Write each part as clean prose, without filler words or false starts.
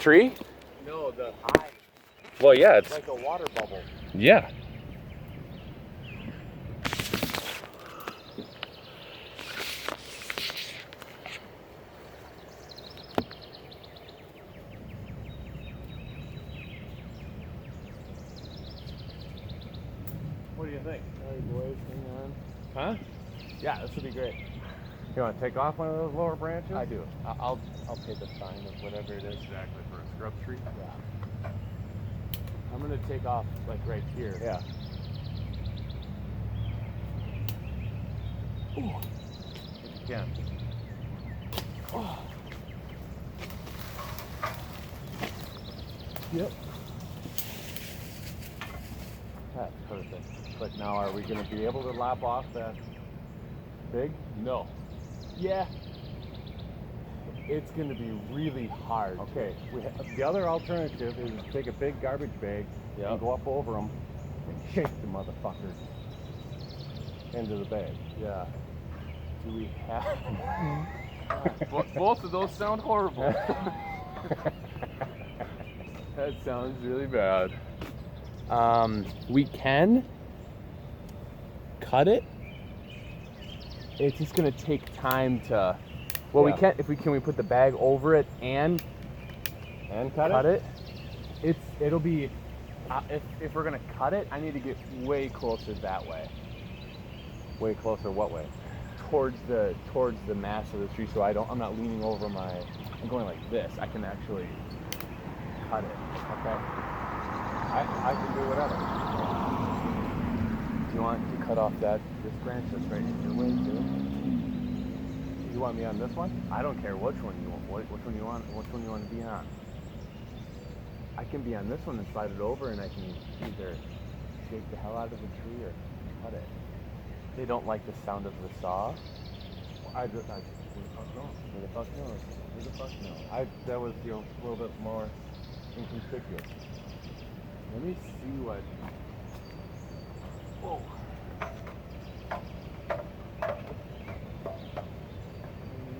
tree? No, the hive. Well, yeah, it's like a water bubble. Yeah. What do you think? All right, boys, hang on. Huh? Yeah, this would be great. You want to take off one of those lower branches? I do. I'll take a sign of whatever it is. Exactly, for a scrub tree. Yeah. I'm gonna take off like right here. Yeah. Ooh. If you can. Oh. Yep. That's perfect. But now, are we going to be able to lop off that big? No. Yeah. It's gonna be really hard. Okay. The other alternative is to take a big garbage bag and go up over them and shake the motherfucker into the bag. Yeah. Do we have? Both of those sound horrible. That sounds really bad. We can cut it. It's just gonna take time to. Well, we can't. Can we put the bag over it and cut it? It'll be. If we're gonna cut it, I need to get way closer that way. Way closer, what way? Towards the mass of the tree, so I'm not leaning over I'm going like this. I can actually cut it. Okay. I can do whatever. Do you want to cut off this branch that's right in your way too? You want me on this one? I don't care which one you want. Which one you want to be on? I can be on this one and slide it over, and I can either shake the hell out of the tree or cut it. They don't like the sound of the saw. Who the fuck knows? Who the fuck knows? Who the fuck knows? That was a little bit more inconspicuous. Let me see what. Whoa.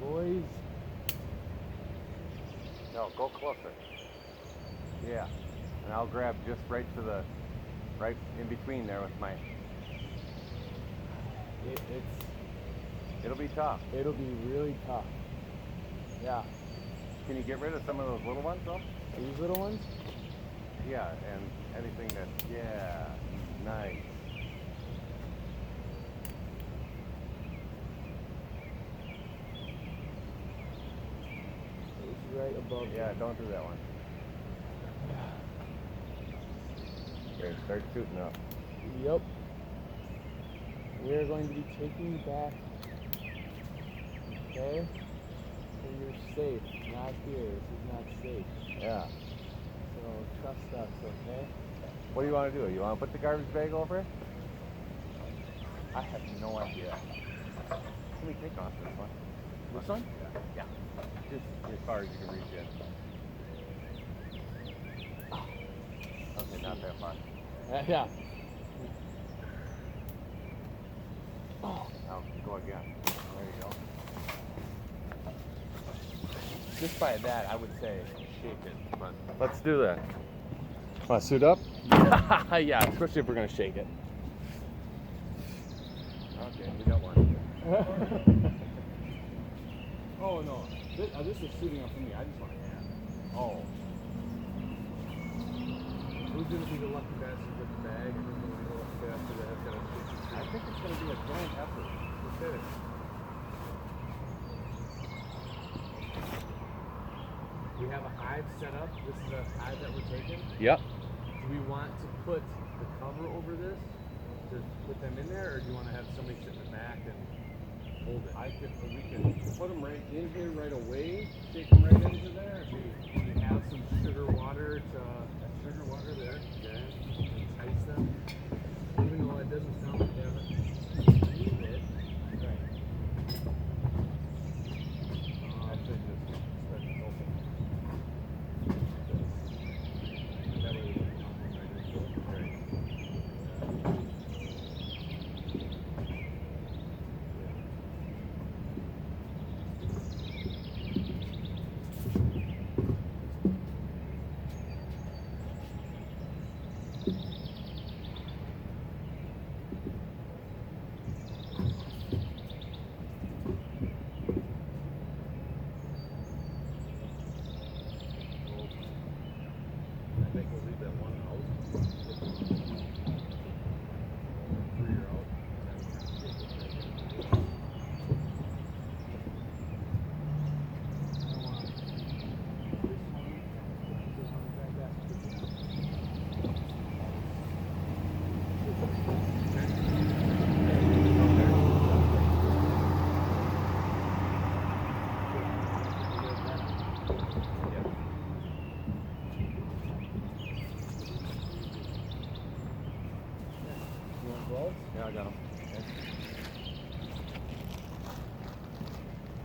Boys. No, go closer. Yeah. And I'll grab just right in between there with my. It'll be tough. It'll be really tough. Yeah. Can you get rid of some of those little ones though? These little ones? Yeah, and anything nice. It's right above. Yeah, don't do that one. Okay, start shooting up. Yep. We're going to be taking back. Okay? So you're safe. Not here. This is not safe. Yeah. So trust us, okay? What do you want to do? You want to put the garbage bag over it? I have no idea. Let me take off this one. This one? Yeah. Just as far as you can reach in. Okay, not that far. Yeah. Oh. Now go again. There you go. Just by that, I would say shake it. But Let's do that. Want to suit up? yeah, especially if we're gonna shake it. Okay, we got one. Oh no, this is shooting up for me. I just want to add. Oh. Who's gonna be the lucky bastard with the bag, and who's gonna be the lucky bastard that has got to shake the tree? I think it's going to be a joint effort. Let's hit it. We have a hive set up. This is a hive that we're taking. Yep. Do we want to put the cover over this to put them in there, or do you want to have somebody sit in the back and hold it? We can put them right in here right away, take them right into there. Do you have some sugar water there? Yeah. Entice them? Even though it doesn't sound like they haven't seen it. Right. Actually, just start it open. That way we don't count them right into it. Right.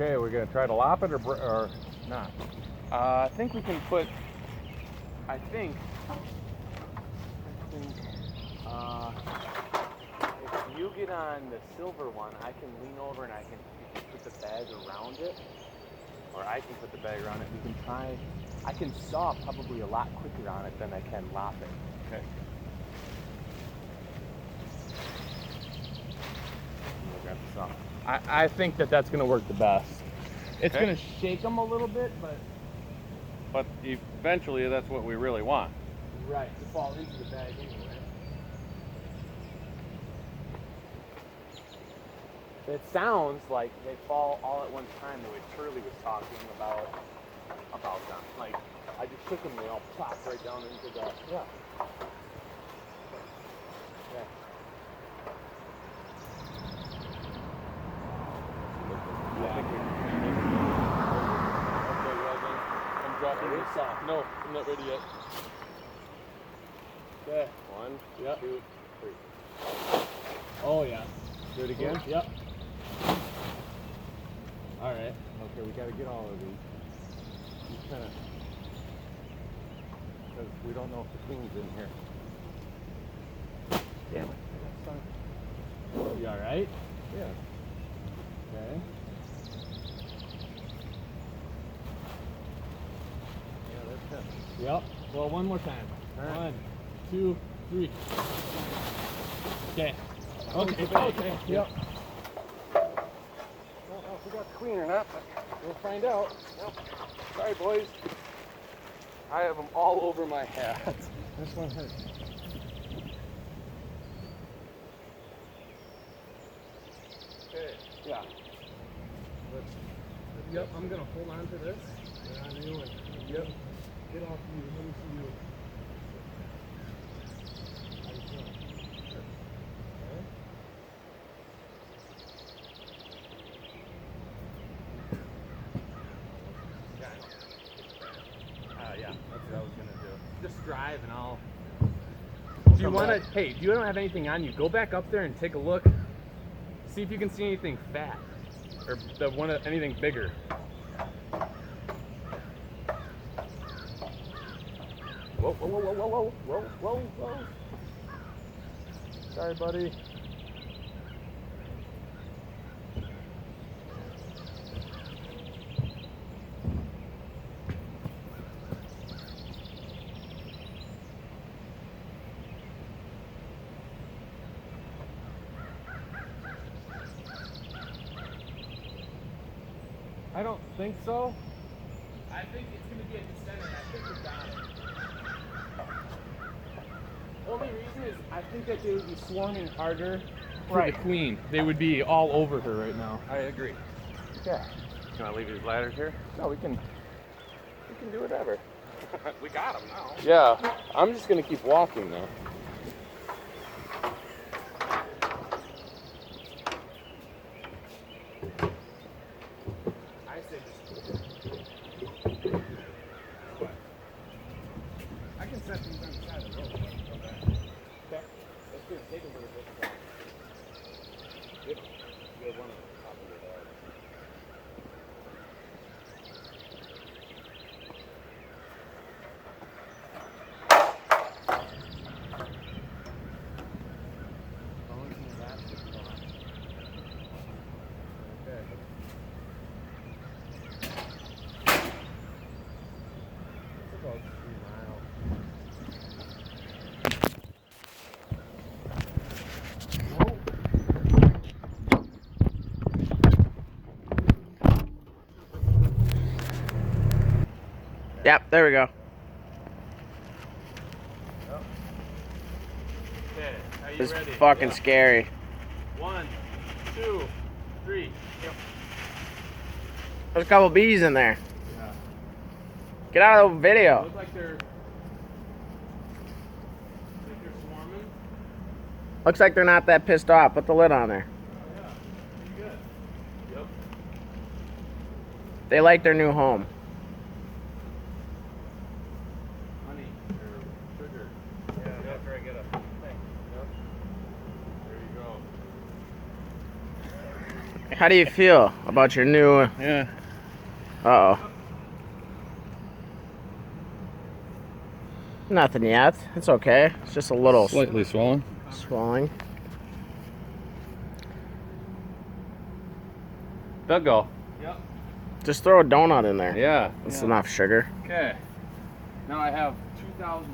Okay, we're gonna try to lop it or not. I think we can put. I think. If you get on the silver one, I can lean over and you can put the bag around it, or I can put the bag around it. We can try. I can saw probably a lot quicker on it than I can lop it. Okay. Grab the saw. I think that's going to work the best. It's going to shake them a little bit, but eventually that's what we really want. Right, to fall into the bag anyway. It sounds like they fall all at one time the way Turley was talking about them. Like, I just took them, they all plopped right down into the... Yeah. No, I'm not ready yet. Okay. 1, Yep. 2, 3. Oh, yeah. Do it again? Yep. All right. Okay, we got to get all of these. Just kind of, because we don't know if the queen's in here. Damn it. You all right? Yeah. Okay. Yeah, that's it. Yep. Well, one more time. All right. 1, 2, 3. Okay. Okay. Okay. Yep. I don't know if we got the queen or not, but we'll find out. Yep. Sorry, boys. I have them all over my hat. This one hurts. Okay. Yeah. Yep. I'm gonna hold on to this. Get on you and Yep. get off you. Let me see you. Yeah, that's what I was gonna do. Just drive and I'll. Do you want to? Hey, do you don't have anything on you? Go back up there and take a look. See if you can see anything fat, or anything bigger. Whoa, whoa, whoa, whoa, whoa, whoa, whoa, whoa. Sorry, buddy. I don't think so. I think it's going to be at the center. I think we got it. Only reason is I think that they would be swarming harder for the queen. They would be all over her right now. I agree. Yeah. Can I leave these ladders here? No, we can do whatever. We got them now. Yeah. I'm just going to keep walking though. I say just what? I can set these on the side of the road. Okay. That's going to take a little bit. Yep. You have one on the top of your head. Yep, there we go. Okay, are you This ready? is fucking scary. 1, 2, 3. Yep. There's a couple bees in there. Yeah. Get out of the video. Look like they're swarming. Looks like they're not that pissed off. Put the lid on there. Oh yeah, pretty good. Yep. They like their new home. Honey or sugar. Yeah, after I get a thing. Yep. There you go. How do you feel about your new? Yeah. Uh-oh. Nothing yet. It's okay. It's just a little Slightly swollen. swelling. They'll go. Yep. Just throw a donut in there. Yeah. That's Yeah. enough sugar. Okay. Now I have 2,000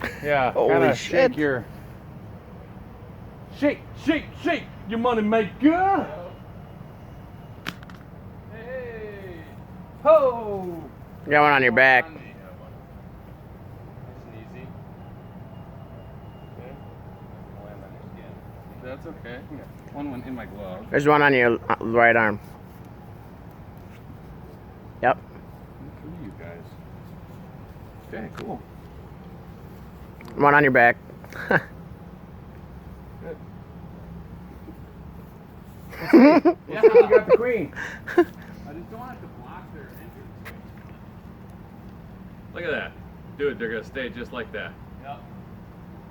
of them. Yeah. Holy Kinda shit. Shake your. Shake, shake, shake, you money maker. Hey, ho. You got one on your back. Nice and easy. Okay. Land on your skin. That's okay. One went in my glove. There's one on your right arm. Yep. Good for you guys. Okay, cool. One on your back. Yeah, You got the queen. I just don't want to block their entrance. Look at that. Dude, they're gonna stay just like that. Yep.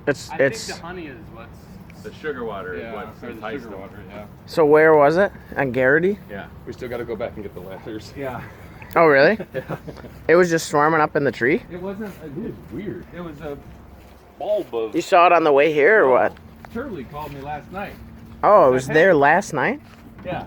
It's I it's. think the honey is what's. The sugar water Yeah, is what or the enticed sugar them. water, yeah. So where was it? On Garrity? Yeah. We still gotta go back and get the ladders. Yeah. Oh really? It was just swarming up in the tree. It wasn't. It was weird. It was a Bulb of You saw it on the way here or what? Turley called me last night. Oh, it was there last night. Yeah.